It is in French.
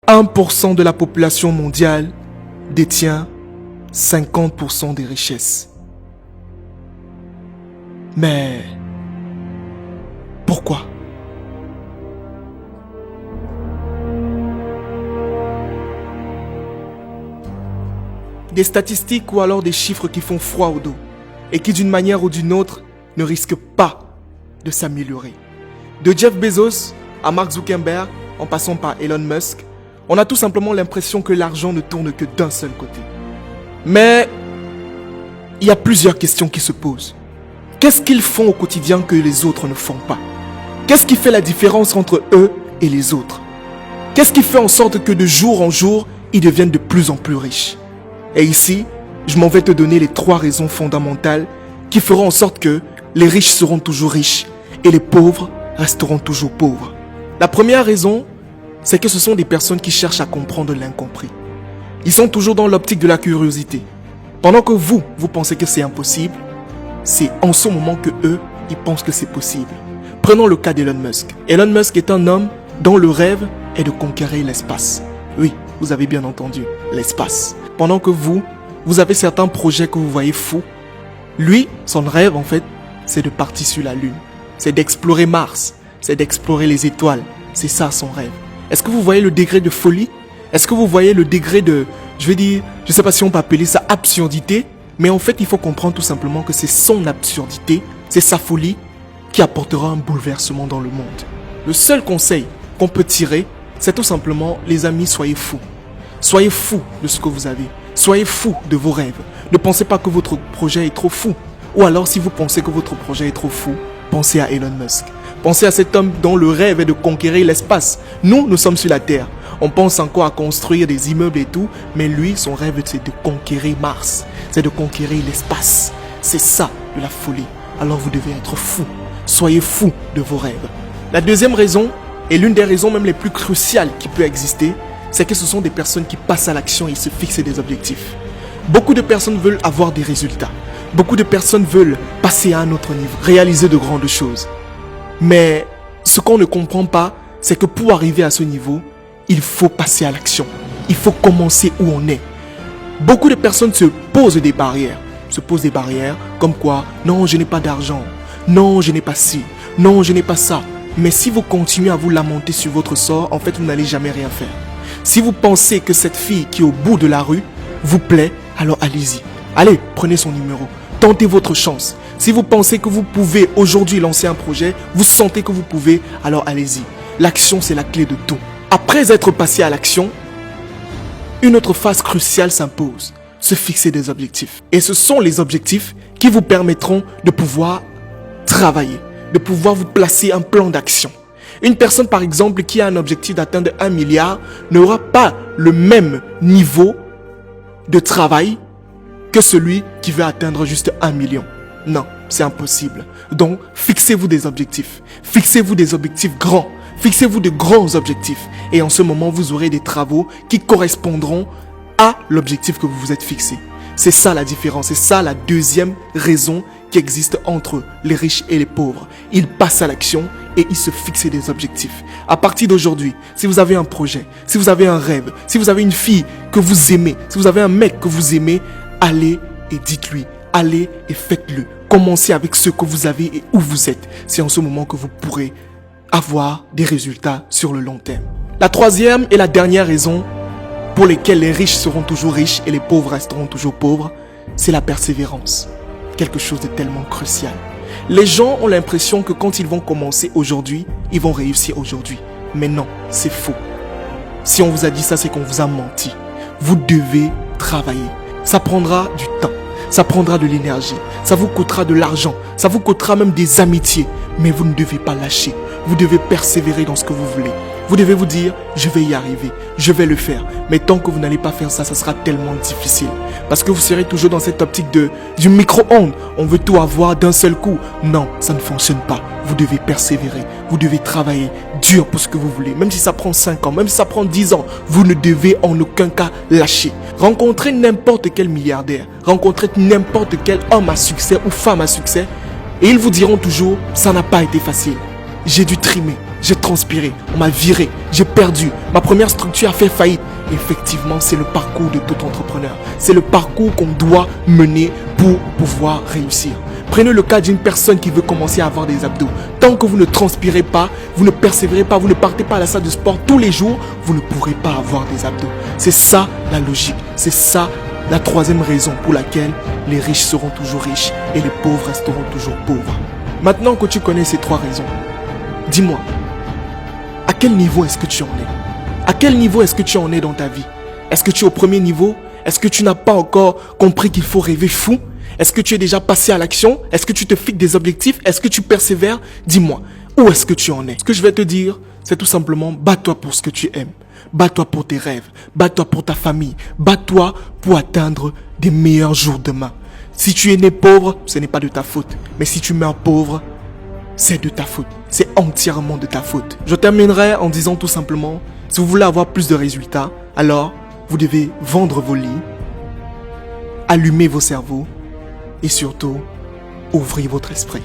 1% de la population mondiale détient 50% des richesses. Mais pourquoi? Des statistiques ou alors des chiffres qui font froid au dos et qui d'une manière ou d'une autre ne risquent pas de s'améliorer. De Jeff Bezos à Mark Zuckerberg, en passant par Elon Musk, on a tout simplement l'impression que l'argent ne tourne que d'un seul côté. Mais il y a plusieurs questions qui se posent. Qu'est-ce qu'ils font au quotidien que les autres ne font pas? Qu'est-ce qui fait la différence entre eux et les autres? Qu'est-ce qui fait en sorte que de jour en jour, ils deviennent de plus en plus riches? Et ici, je m'en vais te donner les 3 raisons fondamentales qui feront en sorte que les riches seront toujours riches et les pauvres resteront toujours pauvres. La première raison, c'est que ce sont des personnes qui cherchent à comprendre l'incompris. Ils sont toujours dans l'optique de la curiosité. Pendant que vous pensez que c'est impossible, c'est en ce moment que eux, ils pensent que c'est possible. Prenons le cas d'Elon Musk. Elon Musk est un homme dont le rêve est de conquérir l'espace. Oui, vous avez bien entendu, l'espace. Pendant que vous avez certains projets que vous voyez fous, lui, son rêve en fait, c'est de partir sur la Lune. C'est d'explorer Mars, c'est d'explorer les étoiles. C'est ça son rêve. Est-ce que vous voyez le degré de folie? Est-ce que vous voyez le degré de, je ne sais pas si on peut appeler ça absurdité, mais en fait, il faut comprendre tout simplement que c'est son absurdité, c'est sa folie qui apportera un bouleversement dans le monde. Le seul conseil qu'on peut tirer, c'est tout simplement, les amis, soyez fous. Soyez fous de ce que vous avez. Soyez fous de vos rêves. Ne pensez pas que votre projet est trop fou. Ou alors, si vous pensez que votre projet est trop fou, pensez à Elon Musk. Pensez à cet homme dont le rêve est de conquérir l'espace. Nous sommes sur la Terre. On pense encore à construire des immeubles et tout, mais lui, son rêve, c'est de conquérir Mars. C'est de conquérir l'espace. C'est ça, de la folie. Alors vous devez être fous. Soyez fous de vos rêves. La deuxième raison, et l'une des raisons même les plus cruciales qui peut exister, c'est que ce sont des personnes qui passent à l'action et se fixent des objectifs. Beaucoup de personnes veulent avoir des résultats. Beaucoup de personnes veulent passer à un autre niveau, réaliser de grandes choses. Mais ce qu'on ne comprend pas, c'est que pour arriver à ce niveau, il faut passer à l'action. Il faut commencer où on est. Beaucoup de personnes se posent des barrières. Comme quoi, non, je n'ai pas d'argent. Non, je n'ai pas ci. Non, je n'ai pas ça. Mais si vous continuez à vous lamenter sur votre sort, en fait, vous n'allez jamais rien faire. Si vous pensez que cette fille qui est au bout de la rue vous plaît, alors allez-y. Allez, prenez son numéro. Tentez votre chance. Si vous pensez que vous pouvez aujourd'hui lancer un projet, vous sentez que vous pouvez, alors allez-y. L'action, c'est la clé de tout. Après être passé à l'action, une autre phase cruciale s'impose. Se fixer des objectifs. Et ce sont les objectifs qui vous permettront de pouvoir travailler, de pouvoir vous placer un plan d'action. Une personne, par exemple, qui a un objectif d'atteindre 1 milliard n'aura pas le même niveau de travail que celui qui veut atteindre juste 1 million. Non, c'est impossible. Donc, fixez-vous des objectifs. Fixez-vous des objectifs grands. Fixez-vous de grands objectifs. Et en ce moment, vous aurez des travaux qui correspondront à l'objectif que vous vous êtes fixé. C'est ça la différence. C'est ça la deuxième raison qui existe entre les riches et les pauvres. Ils passent à l'action et ils se fixent des objectifs. À partir d'aujourd'hui, si vous avez un projet, si vous avez un rêve, si vous avez une fille que vous aimez, si vous avez un mec que vous aimez, allez et dites-lui. Allez et faites-le. Commencez avec ce que vous avez et où vous êtes. C'est en ce moment que vous pourrez avoir des résultats sur le long terme. La troisième et la dernière raison pour lesquelles les riches seront toujours riches et les pauvres resteront toujours pauvres, c'est la persévérance. Quelque chose de tellement crucial. Les gens ont l'impression que quand ils vont commencer aujourd'hui, ils vont réussir aujourd'hui. Mais non, c'est faux. Si on vous a dit ça, c'est qu'on vous a menti. Vous devez travailler. Ça prendra du temps. Ça prendra de l'énergie. Ça vous coûtera de l'argent. Ça vous coûtera même des amitiés. Mais vous ne devez pas lâcher. Vous devez persévérer dans ce que vous voulez. Vous devez vous dire, je vais y arriver, je vais le faire. Mais tant que vous n'allez pas faire ça, ça sera tellement difficile. Parce que vous serez toujours dans cette optique du micro-ondes. On veut tout avoir d'un seul coup. Non, ça ne fonctionne pas. Vous devez persévérer. Vous devez travailler dur pour ce que vous voulez. Même si ça prend 5 ans, même si ça prend 10 ans, vous ne devez en aucun cas lâcher. Rencontrez n'importe quel milliardaire. Rencontrez n'importe quel homme à succès ou femme à succès. Et ils vous diront toujours, ça n'a pas été facile. J'ai dû trimer. j'ai transpiré, on m'a viré, j'ai perdu, ma première structure a fait faillite. Effectivement, c'est le parcours de tout entrepreneur. C'est le parcours qu'on doit mener pour pouvoir réussir. Prenez le cas d'une personne qui veut commencer à avoir des abdos. Tant que vous ne transpirez pas, vous ne persévérez pas, vous ne partez pas à la salle de sport tous les jours, vous ne pourrez pas avoir des abdos. C'est ça la logique. C'est ça la troisième raison pour laquelle les riches seront toujours riches et les pauvres resteront toujours pauvres. Maintenant que tu connais ces trois raisons, dis-moi, à quel niveau est-ce que tu en es? À quel niveau est-ce que tu en es dans ta vie? Est-ce que tu es au premier niveau? Est-ce que tu n'as pas encore compris qu'il faut rêver fou? Est-ce que tu es déjà passé à l'action? Est-ce que tu te fixes des objectifs? Est-ce que tu persévères? Dis-moi, où est-ce que tu en es? Ce que je vais te dire, c'est tout simplement, bats-toi pour ce que tu aimes. Bats-toi pour tes rêves. Bats-toi pour ta famille. Bats-toi pour atteindre des meilleurs jours demain. Si tu es né pauvre, ce n'est pas de ta faute. Mais si tu meurs pauvre, c'est de ta faute. C'est entièrement de ta faute. Je terminerai en disant tout simplement, si vous voulez avoir plus de résultats, alors vous devez vendre vos lits, allumer vos cerveaux et surtout ouvrir votre esprit.